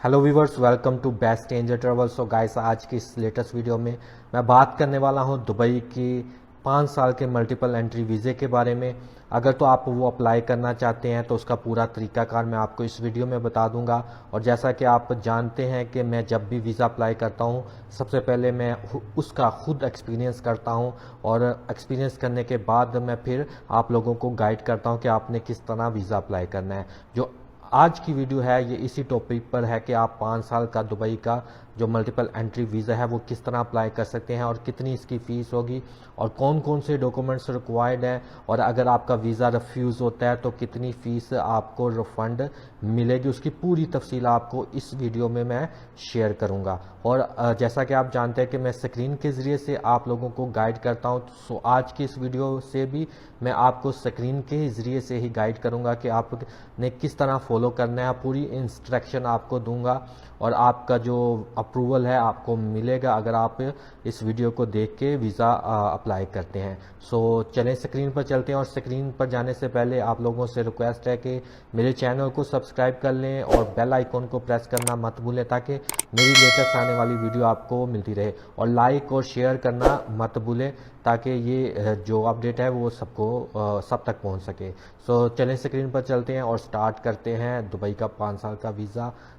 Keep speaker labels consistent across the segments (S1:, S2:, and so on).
S1: Hello viewers, welcome to best angel travel. So guys, आज की इस लेटेस्ट वीडियो में मैं बात करने वाला हूं दुबई की 5 साल के मल्टीपल एंट्री वीज़े के बारे में। अगर तो आप वो अप्लाई करना चाहते हैं तो उसका पूरा तरीकाकार मैं आपको इस वीडियो में बता दूंगा। और जैसा कि आप जानते हैं कि मैं जब भी वीज़ा अप्लाई करता हूं, सबसे पहले मैं उसका खुद एक्सपीरियंस करता हूं और एक्सपीरियंस करने के बाद मैं फिर आप लोगों को गाइड करता हूं कि आपने किस तरह वीज़ा अप्लाई करना है। जो आज की वीडियो है ये इसी टॉपिक पर है कि आप 5 साल का दुबई का जो मल्टीपल एंट्री वीज़ा है वो किस तरह अप्लाई कर सकते हैं और कितनी इसकी फ़ीस होगी और कौन कौन से डॉक्यूमेंट्स रिक्वायर्ड हैं, और अगर आपका वीज़ा रिफ्यूज़ होता है तो कितनी फ़ीस आपको रिफ़ंड मिलेगी, उसकी पूरी तफसील आपको इस वीडियो में मैं शेयर करूंगा। और जैसा कि आप जानते हैं कि मैं स्क्रीन के ज़रिए से आप लोगों को गाइड करता हूं, सो आज की इस वीडियो से भी मैं आपको स्क्रीन के ज़रिए से ही गाइड करूंगा कि आपने किस तरह फॉलो करना है। पूरी इंस्ट्रक्शन आपको दूंगा और आपका जो अप्रूवल है आपको मिलेगा अगर आप इस वीडियो को देख के वीज़ा अप्लाई करते हैं। सो चलें स्क्रीन पर चलते हैं, और स्क्रीन पर जाने से पहले आप लोगों से रिक्वेस्ट है कि मेरे चैनल को सब्सक्राइब कर लें और बेल आइकॉन को प्रेस करना मत भूलें ताकि मेरी लेटेस्ट आने वाली वीडियो आपको मिलती रहे, और लाइक और शेयर करना मत भूलें ताकि ये जो अपडेट है वो सब तक पहुंच सके। सो चलें स्क्रीन पर चलते हैं और स्टार्ट करते हैं दुबई का 5 साल का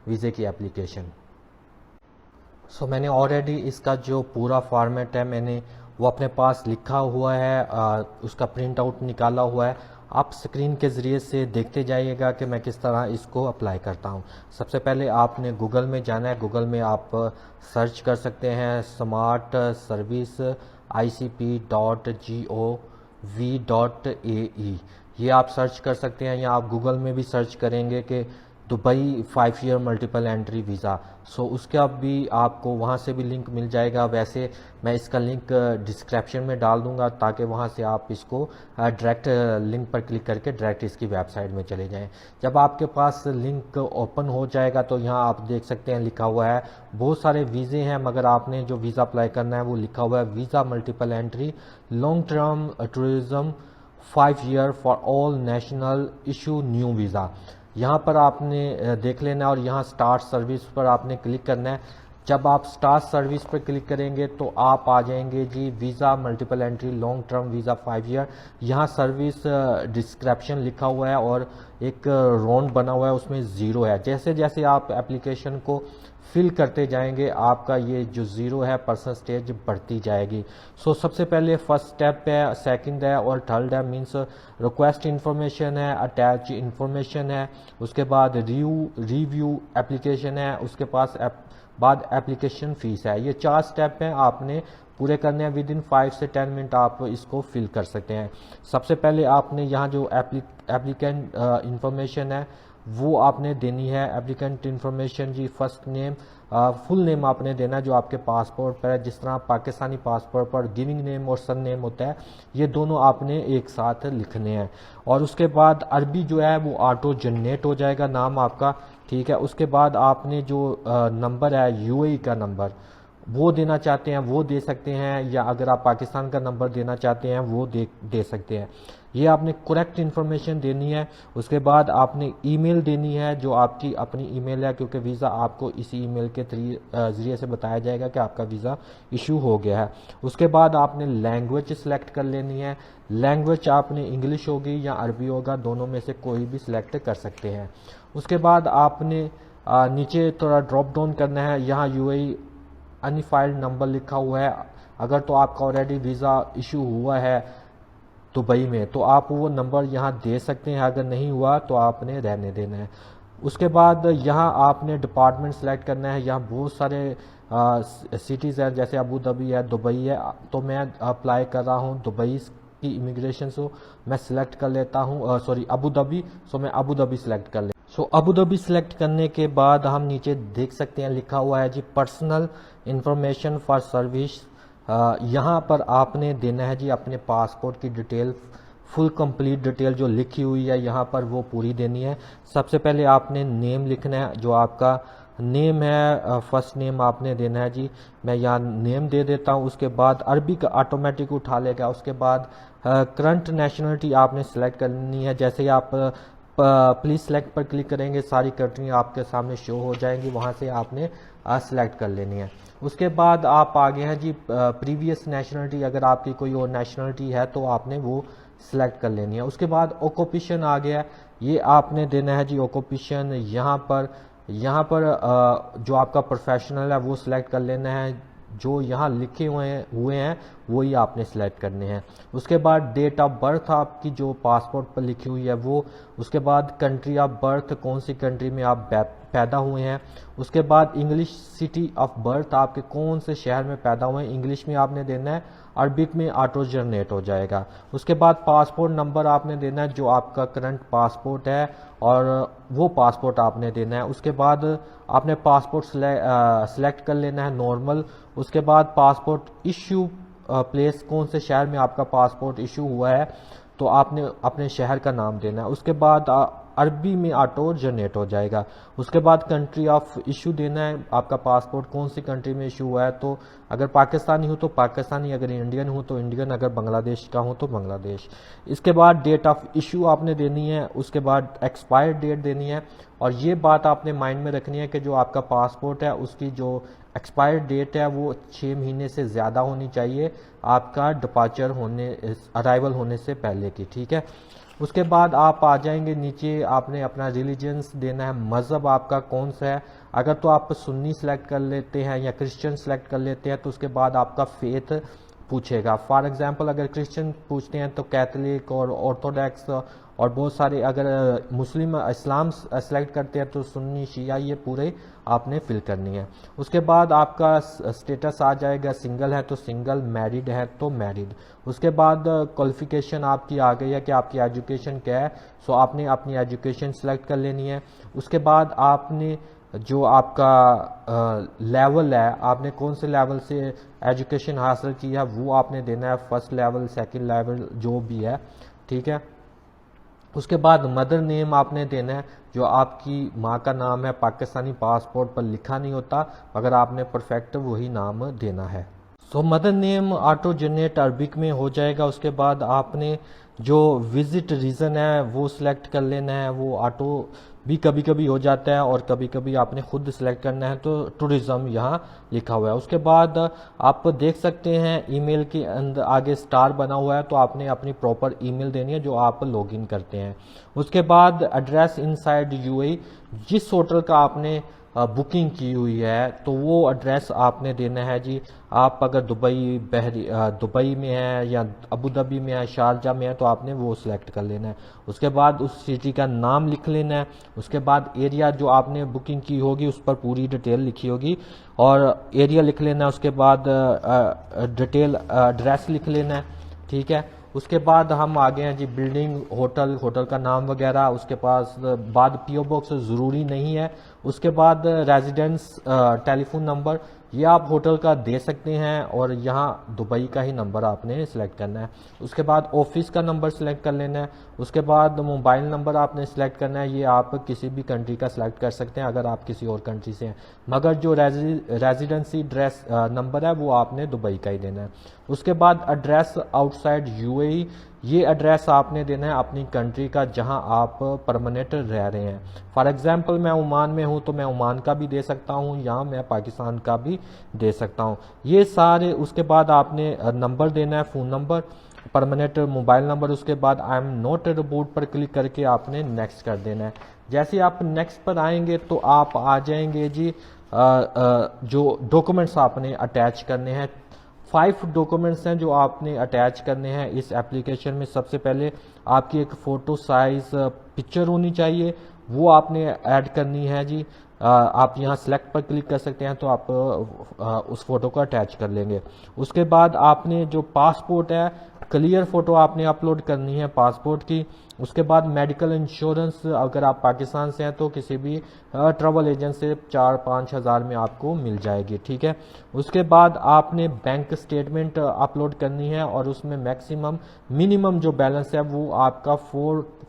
S1: वीज़े की एप्लीकेशन। सो मैंने ऑलरेडी इसका जो पूरा फॉर्मेट है मैंने वो अपने पास लिखा हुआ है, उसका प्रिंट आउट निकाला हुआ है। आप स्क्रीन के ज़रिए से देखते जाइएगा कि मैं किस तरह इसको अप्लाई करता हूँ। सबसे पहले आपने गूगल में जाना है। गूगल में आप सर्च कर सकते हैं स्मार्ट सर्विस ICP.gov.ae, ये आप सर्च कर सकते हैं, या आप गूगल में भी सर्च करेंगे कि Dubai 5 year multiple entry visa. So उसका भी आपको वहाँ से भी लिंक मिल जाएगा। वैसे मैं इसका लिंक डिस्क्रिप्शन में डाल दूंगा ताकि वहाँ से आप इसको डायरेक्ट लिंक पर क्लिक करके डायरेक्ट इसकी वेबसाइट में चले जाएं। जब आपके पास लिंक ओपन हो जाएगा तो यहाँ आप देख सकते हैं लिखा हुआ है बहुत सारे वीज़े हैं, मगर आपने जो वीज़ा अप्लाई करना है वो लिखा हुआ है visa multiple entry long term tourism 5 year for all national issue new visa. यहाँ पर आपने देख लेना है और यहाँ स्टार्ट सर्विस पर आपने क्लिक करना है। जब आप स्टार्ट सर्विस पर क्लिक करेंगे तो आप आ जाएंगे जी visa multiple entry long term visa 5 year. यहाँ सर्विस डिस्क्रिप्शन लिखा हुआ है और एक राउंड बना हुआ है, उसमें ज़ीरो है। जैसे जैसे आप एप्लीकेशन को फिल करते जाएंगे आपका ये जो ज़ीरो है परसेंटेज बढ़ती जाएगी। सो सबसे पहले फर्स्ट स्टेप है, सेकंड है और थर्ड है, मींस रिक्वेस्ट इन्फॉर्मेशन है, अटैच इन्फॉर्मेशन है, उसके बाद रिव्यू एप्लीकेशन है, उसके पास बाद एप्लीकेशन फीस है। ये 4 स्टेप हैं आपने पूरे करने हैं। विद इन 5 से 10 मिनट आप इसको फिल कर सकते हैं। सबसे पहले आपने यहाँ जो एप्लीकेंट इन्फॉर्मेशन है वो आपने देनी है। एप्लीकेंट इन्फॉर्मेशन जी, फर्स्ट नेम, फुल नेम आपने देना है जो आपके पासपोर्ट पर है। जिस तरह पाकिस्तानी पासपोर्ट पर गिविंग नेम और सन नेम होता है, ये दोनों आपने एक साथ लिखने हैं। और उसके बाद अरबी जो है वो ऑटो जनरेट हो जाएगा नाम आपका, ठीक है। उसके बाद आपने जो नंबर है यूएई का नंबर वो देना चाहते हैं वो दे सकते हैं, या अगर आप पाकिस्तान का नंबर देना चाहते हैं वो दे सकते हैं। ये आपने करेक्ट इन्फॉर्मेशन देनी है। उसके बाद आपने ईमेल देनी है जो आपकी अपनी ईमेल है, क्योंकि वीज़ा आपको इसी ईमेल के ज़रिए से बताया जाएगा कि आपका वीज़ा इशू हो गया है। उसके बाद आपने लैंग्वेज सेलेक्ट कर लेनी है। लैंग्वेज आपने इंग्लिश होगी या अरबी होगा, दोनों में से कोई भी सिलेक्ट कर सकते हैं। उसके बाद आपने नीचे थोड़ा ड्रॉप डाउन करना है। यहाँ यूएई अनफाइल्ड नंबर लिखा हुआ है। अगर तो आपका ऑलरेडी वीज़ा इशू हुआ है दुबई में तो आप वो नंबर यहाँ दे सकते हैं, अगर नहीं हुआ तो आपने रहने देना है। उसके बाद यहाँ आपने डिपार्टमेंट सेलेक्ट करना है। यहाँ बहुत सारे सिटीज़ हैं, जैसे अबू धाबी है, दुबई है, तो मैं अप्लाई कर रहा हूँ दुबई की इमिग्रेशन, सो मैं सिलेक्ट कर लेता हूँ अबू धाबी। सो मैं अबू धाबी सिलेक्ट कर ले। सो अबू धाबी सिलेक्ट करने के बाद हम नीचे देख सकते हैं लिखा हुआ है जी पर्सनल इंफॉर्मेशन फॉर सर्विस। यहाँ पर आपने देना है जी अपने पासपोर्ट की डिटेल, फुल कंप्लीट डिटेल जो लिखी हुई है यहाँ पर वो पूरी देनी है। सबसे पहले आपने नेम लिखना है, जो आपका नेम है फर्स्ट नेम आपने देना है जी। मैं यहाँ नेम दे देता हूँ। उसके बाद अरबी का ऑटोमेटिक उठा लेगा। उसके बाद करंट नेशनलिटी आपने सेलेक्ट करनी है। जैसे आप प्लीज़ सेलेक्ट पर क्लिक करेंगे, सारी कंट्री आपके सामने शो हो जाएंगी, वहाँ से आपने सेलेक्ट कर लेनी है। उसके बाद आप आगे हैं जी प्रीवियस नेशनलिटी, अगर आपकी कोई और नेशनलिटी है तो आपने वो सिलेक्ट कर लेनी है। उसके बाद ऑक्यूपेशन आ गया, ये आपने देना है जी ऑक्यूपेशन। यहाँ पर जो आपका प्रोफेशनल है वो सिलेक्ट कर लेना है, जो यहाँ लिखे हुए हैं वही आपने सेलेक्ट करने हैं। उसके बाद डेट ऑफ बर्थ आपकी जो पासपोर्ट पर लिखी हुई है वो। उसके बाद कंट्री ऑफ बर्थ, कौन सी कंट्री में आप पैदा हुए हैं। उसके बाद इंग्लिश सिटी ऑफ बर्थ, आपके कौन से शहर में पैदा हुए हैं, इंग्लिश में आपने देना है, अरबिक में ऑटो जनरेट हो जाएगा। उसके बाद पासपोर्ट नंबर आपने देना है, जो आपका करंट पासपोर्ट है और वो पासपोर्ट आपने देना है। उसके बाद आपने पासपोर्ट सेलेक्ट कर लेना है नॉर्मल। उसके बाद पासपोर्ट इश्यू प्लेस, कौन से शहर में आपका पासपोर्ट इशू हुआ है तो आपने अपने शहर का नाम देना है। उसके बाद अरबी में ऑटो जनरेट हो जाएगा। उसके बाद कंट्री ऑफ इशू देना है, आपका पासपोर्ट कौन सी कंट्री में इशू हुआ है, तो अगर पाकिस्तानी हो तो पाकिस्तानी, अगर इंडियन हो तो इंडियन, अगर बांग्लादेश का हो तो बांग्लादेश। इसके बाद डेट ऑफ इशू आपने देनी है। उसके बाद एक्सपायर डेट देनी है, और ये बात आपने माइंड में रखनी है कि जो आपका पासपोर्ट है उसकी जो एक्सपायर डेट है वो 6 महीने से ज़्यादा होनी चाहिए आपका डिपार्चर होने, अराइवल होने से पहले की, ठीक है। उसके बाद आप आ जाएंगे नीचे, आपने अपना रिलीजन्स देना है, मज़हब आपका कौन सा है। अगर तो आप सुन्नी सेलेक्ट कर लेते हैं या क्रिश्चियन सेलेक्ट कर लेते हैं तो उसके बाद आपका फेथ पूछेगा। फॉर एग्जांपल अगर क्रिश्चियन पूछते हैं तो कैथलिक और ऑर्थोडॉक्स और बहुत सारे, अगर मुस्लिम इस्लाम सेलेक्ट करते हैं तो सुन्नी शिया, ये पूरे आपने फिल करनी है। उसके बाद आपका स्टेटस आ जाएगा, सिंगल है तो सिंगल, मैरिड है तो मैरिड। उसके बाद क्वालिफिकेशन आपकी आ गई है कि आपकी एजुकेशन क्या है, सो आपने अपनी एजुकेशन सेलेक्ट कर लेनी है। उसके बाद आपने जो आपका लेवल है, आपने कौन से लेवल से एजुकेशन हासिल की है वो आपने देना है, फर्स्ट लेवल, सेकंड लेवल, जो भी है, ठीक है। उसके बाद मदर नेम आपने देना है, जो आपकी माँ का नाम है, पाकिस्तानी पासपोर्ट पर लिखा नहीं होता, अगर आपने परफेक्ट वही नाम देना है। सो mother name auto generate Arabic में हो जाएगा। उसके बाद आपने जो विजिट रीजन है वो सिलेक्ट कर लेना है, वो ऑटो भी कभी कभी हो जाता है और कभी कभी आपने खुद सिलेक्ट करना है, तो टूरिज्म यहाँ लिखा हुआ है। उसके बाद आप देख सकते हैं ईमेल के अंदर आगे स्टार बना हुआ है, तो आपने अपनी प्रॉपर ईमेल देनी है जो आप लॉगिन करते हैं। उसके बाद एड्रेस इनसाइड यूएई, जिस होटल का आपने बुकिंग की हुई है तो वो एड्रेस आपने देना है जी। आप अगर दुबई में है या अबू धाबी में है, शारजा में है, तो आपने वो सिलेक्ट कर लेना है। उसके बाद उस सिटी का नाम लिख लेना है। उसके बाद एरिया जो आपने बुकिंग की होगी उस पर पूरी डिटेल लिखी होगी और एरिया लिख लेना है। उसके बाद डिटेल एड्रेस लिख लेना है, ठीक है। उसके बाद हम आ गए हैं जी बिल्डिंग, होटल का नाम वगैरह। उसके पास बाद पीओ बॉक्स ज़रूरी नहीं है। उसके बाद रेजिडेंस टेलीफोन नंबर, ये आप होटल का दे सकते हैं और यहाँ दुबई का ही नंबर आपने सेलेक्ट करना है। उसके बाद ऑफिस का नंबर सेलेक्ट कर लेना है। उसके बाद मोबाइल नंबर आपने सेलेक्ट करना है, ये आप किसी भी कंट्री का सिलेक्ट कर सकते हैं अगर आप किसी और कंट्री से हैं, मगर जो रेजिडेंसी ड्रेस नंबर है वो आपने दुबई का ही देना है। उसके बाद एड्रेस आउटसाइड यूएई, ये एड्रेस आपने देना है अपनी कंट्री का जहां आप परमानेंट रह रहे हैं। फॉर एग्जांपल मैं ओमान में हूं तो मैं ओमान का भी दे सकता हूं, या मैं पाकिस्तान का भी दे सकता हूं, ये सारे। उसके बाद आपने नंबर देना है, phone number, permanent mobile number. उसके बाद आई एम नॉट रिपोर्ट पर क्लिक करके आपने नेक्स्ट कर देना है। जैसे आप नेक्स्ट पर आएंगे तो आप आ जाएंगे जी जो डॉक्यूमेंट्स आपने अटैच करने हैं। 5 डॉक्यूमेंट्स हैं जो आपने अटैच करने हैं इस एप्लीकेशन में। सबसे पहले आपकी एक फ़ोटो साइज पिक्चर होनी चाहिए, वो आपने ऐड करनी है जी। आप यहाँ सेलेक्ट पर क्लिक कर सकते हैं तो आप उस फोटो को अटैच कर लेंगे। उसके बाद आपने जो पासपोर्ट है, क्लियर फ़ोटो आपने अपलोड करनी है पासपोर्ट की। उसके बाद मेडिकल इंश्योरेंस, अगर आप पाकिस्तान से हैं तो किसी भी ट्रैवल एजेंट से 4-5 हज़ार में आपको मिल जाएगी, ठीक है। उसके बाद आपने बैंक स्टेटमेंट अपलोड करनी है और उसमें मिनिमम जो बैलेंस है वो आपका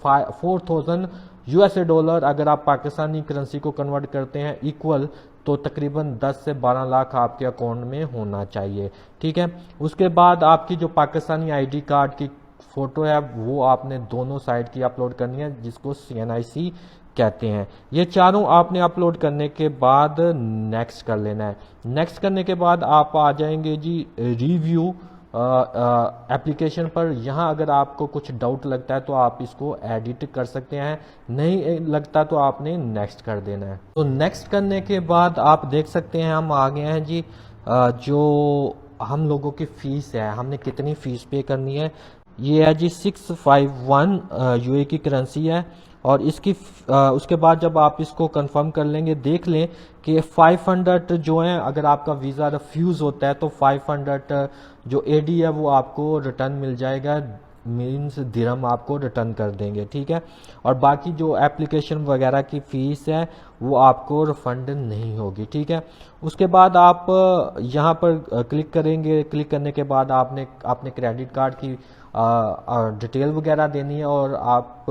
S1: 4,000 यूएसए डॉलर, अगर आप पाकिस्तानी करेंसी को कन्वर्ट करते हैं इक्वल, तो तकरीबन 10 से 12 लाख आपके अकाउंट में होना चाहिए, ठीक है। उसके बाद आपकी जो पाकिस्तानी आईडी कार्ड की फ़ोटो है वो आपने दोनों साइड की अपलोड करनी है, जिसको CNIC कहते हैं। ये चारों आपने अपलोड करने के बाद नेक्स्ट कर लेना है। नेक्स्ट करने के बाद आप आ जाएंगे जी रिव्यू एप्लीकेशन पर। यहाँ अगर आपको कुछ डाउट लगता है तो आप इसको एडिट कर सकते हैं, नहीं लगता तो आपने नेक्स्ट कर देना है। तो नेक्स्ट करने के बाद आप देख सकते हैं हम आ गए हैं जी जो हम लोगों की फ़ीस है, हमने कितनी फ़ीस पे करनी है। ये है जी 651 यूए की करेंसी है। और इसकी उसके बाद जब आप इसको कंफर्म कर लेंगे, देख लें कि 500 जो है, अगर आपका वीज़ा रिफ्यूज़ होता है तो 500 जो एडी है वो आपको रिटर्न मिल जाएगा, मीन्स दिरहम आपको रिटर्न कर देंगे, ठीक है। और बाकी जो एप्लीकेशन वगैरह की फ़ीस है वो आपको रिफंड नहीं होगी, ठीक है। उसके बाद आप यहाँ पर क्लिक करेंगे। क्लिक करने के बाद आपने अपने क्रेडिट कार्ड की डिटेल वगैरह देनी है और आप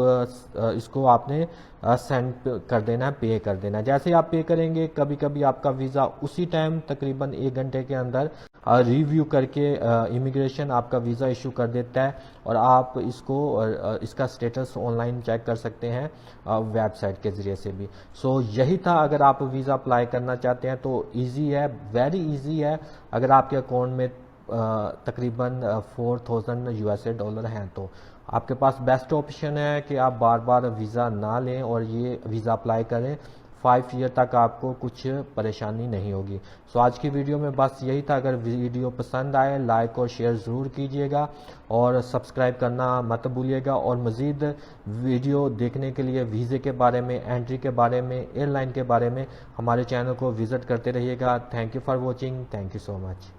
S1: इसको आपने सेंड कर देना है, पे कर देना है। जैसे ही आप पे करेंगे, कभी कभी आपका वीज़ा उसी टाइम तकरीबन 1 घंटे के अंदर रिव्यू करके इमिग्रेशन आपका वीज़ा इशू कर देता है और आप इसको इसका स्टेटस ऑनलाइन चेक कर सकते हैं वेबसाइट के ज़रिए से भी। सो यही था, अगर आप वीज़ा अप्लाई करना चाहते हैं तो इजी है, वेरी इजी है। अगर आपके अकाउंट में तकरीबन 4000 यूएसए डॉलर हैं तो आपके पास बेस्ट ऑप्शन है कि आप बार बार वीज़ा ना लें और ये वीज़ा अप्लाई करें। 5 ईयर तक आपको कुछ परेशानी नहीं होगी। सो आज की वीडियो में बस यही था। अगर वीडियो पसंद आए लाइक और शेयर ज़रूर कीजिएगा और सब्सक्राइब करना मत भूलिएगा। और मज़ीद वीडियो देखने के लिए वीज़े के बारे में, एंट्री के बारे में, एयरलाइन के बारे में हमारे चैनल को विज़िट करते रहिएगा। Thank you for watching. Thank you so much.